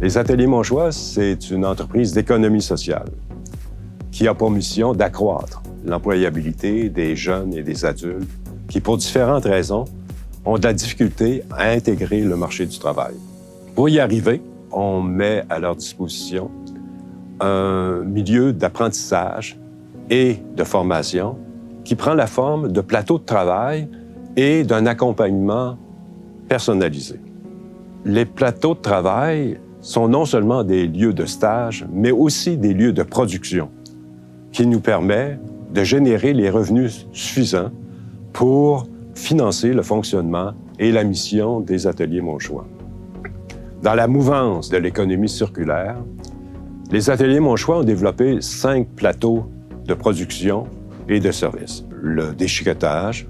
Les Ateliers Mon Choix, c'est une entreprise d'économie sociale qui a pour mission d'accroître l'employabilité des jeunes et des adultes qui, pour différentes raisons, ont de la difficulté à intégrer le marché du travail. Pour y arriver, on met à leur disposition un milieu d'apprentissage et de formation qui prend la forme de plateaux de travail et d'un accompagnement personnalisé. Les plateaux de travail sont non seulement des lieux de stage, mais aussi des lieux de production qui nous permettent de générer les revenus suffisants pour financer le fonctionnement et la mission des Ateliers Mon Choix. Dans la mouvance de l'économie circulaire, les Ateliers Mon Choix ont développé 5 plateaux de production et de services. Le déchiquetage,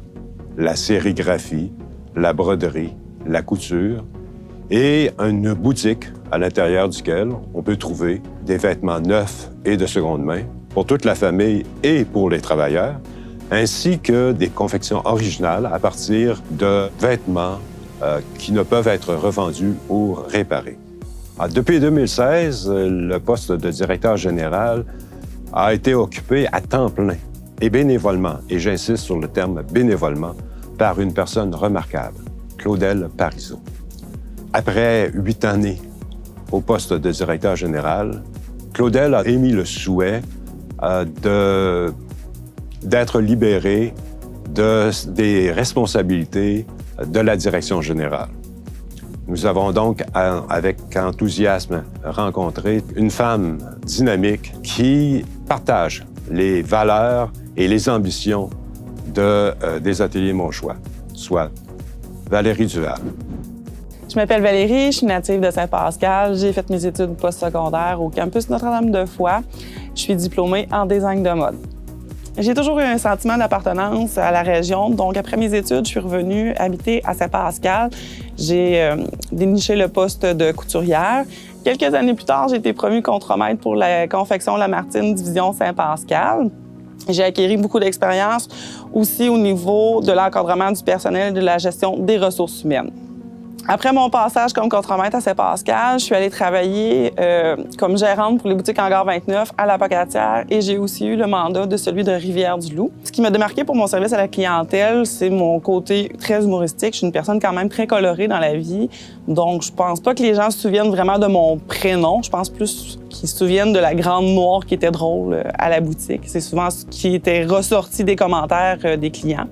la sérigraphie, la broderie, la couture et une boutique à l'intérieur duquel on peut trouver des vêtements neufs et de seconde main pour toute la famille et pour les travailleurs, ainsi que des confections originales à partir de vêtements qui ne peuvent être revendus ou réparés. Depuis 2016, le poste de directeur général a été occupé à temps plein et bénévolement, et j'insiste sur le terme bénévolement, par une personne remarquable, Claudel Parizeau. Après 8 années au poste de directeur général, Claudel a émis le souhait d'être libéré des responsabilités de la direction générale. Nous avons donc, avec enthousiasme, rencontré une femme dynamique qui partage les valeurs et les ambitions des Ateliers Mon Choix, soit Valérie Duval. Je m'appelle Valérie, je suis native de Saint-Pascal. J'ai fait mes études postsecondaires au campus Notre-Dame-de-Foix. Je suis diplômée en design de mode. J'ai toujours eu un sentiment d'appartenance à la région. Donc, après mes études, je suis revenue habiter à Saint-Pascal. J'ai déniché le poste de couturière. Quelques années plus tard, j'ai été promue contremaître pour la confection Lamartine division Saint-Pascal. J'ai acquis beaucoup d'expérience aussi au niveau de l'encadrement du personnel et de la gestion des ressources humaines. Après mon passage comme contremaître à Saint-Pascal, je suis allée travailler comme gérante pour les boutiques Hangar 29 à La Pocatière et j'ai aussi eu le mandat de celui de Rivière-du-Loup. Ce qui m'a démarqué pour mon service à la clientèle, c'est mon côté très humoristique. Je suis une personne quand même très colorée dans la vie, donc je pense pas que les gens se souviennent vraiment de mon prénom. Je pense plus qu'ils se souviennent de la grande noire qui était drôle à la boutique. C'est souvent ce qui était ressorti des commentaires des clients.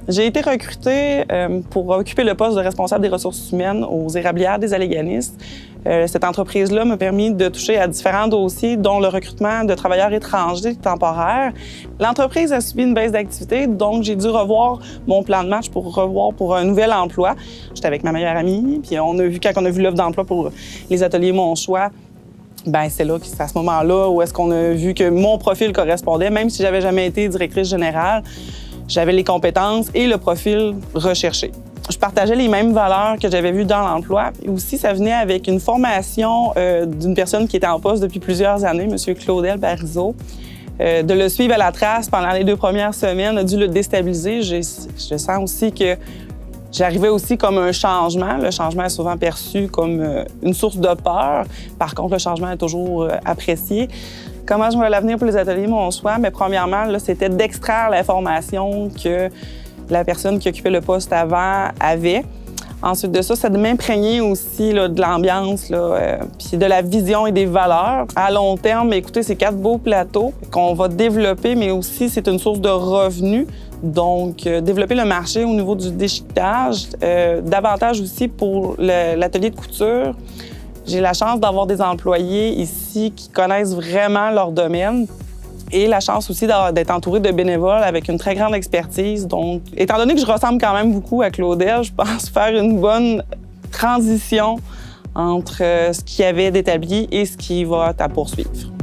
J'ai été recrutée pour occuper le poste de responsable des ressources humaines aux Érablières des Alléganistes. Cette entreprise-là m'a permis de toucher à différents dossiers, dont le recrutement de travailleurs étrangers temporaires. L'entreprise a subi une baisse d'activité, donc j'ai dû revoir mon plan de match pour un nouvel emploi. J'étais avec ma meilleure amie, puis quand on a vu l'offre d'emploi pour les Ateliers Mon Choix, c'est là, c'est à ce moment-là où est-ce qu'on a vu que mon profil correspondait, même si j'avais jamais été directrice générale. J'avais les compétences et le profil recherché. Je partageais les mêmes valeurs que j'avais vues dans l'emploi. Et aussi, ça venait avec une formation d'une personne qui était en poste depuis plusieurs années, M. Claudel Parizeau. De le suivre à la trace pendant les 2 premières semaines a dû le déstabiliser. Je sens aussi que j'arrivais aussi comme un changement. Le changement est souvent perçu comme une source de peur. Par contre, le changement est toujours apprécié. Comment je vois l'avenir pour les Ateliers Mon Choix? Mais premièrement, là, c'était d'extraire l'information que la personne qui occupait le poste avant avait. Ensuite de ça, c'est de m'imprégner aussi là, de l'ambiance, puis de la vision et des valeurs. À long terme, écoutez, c'est 4 beaux plateaux qu'on va développer, mais aussi c'est une source de revenus. Donc, développer le marché au niveau du déchiquetage, davantage aussi pour l'atelier de couture. J'ai la chance d'avoir des employés ici qui connaissent vraiment leur domaine et la chance aussi d'être entourée de bénévoles avec une très grande expertise. Donc, étant donné que je ressemble quand même beaucoup à Claudel, je pense faire une bonne transition entre ce qu'il y avait d'établi et ce qui va à poursuivre.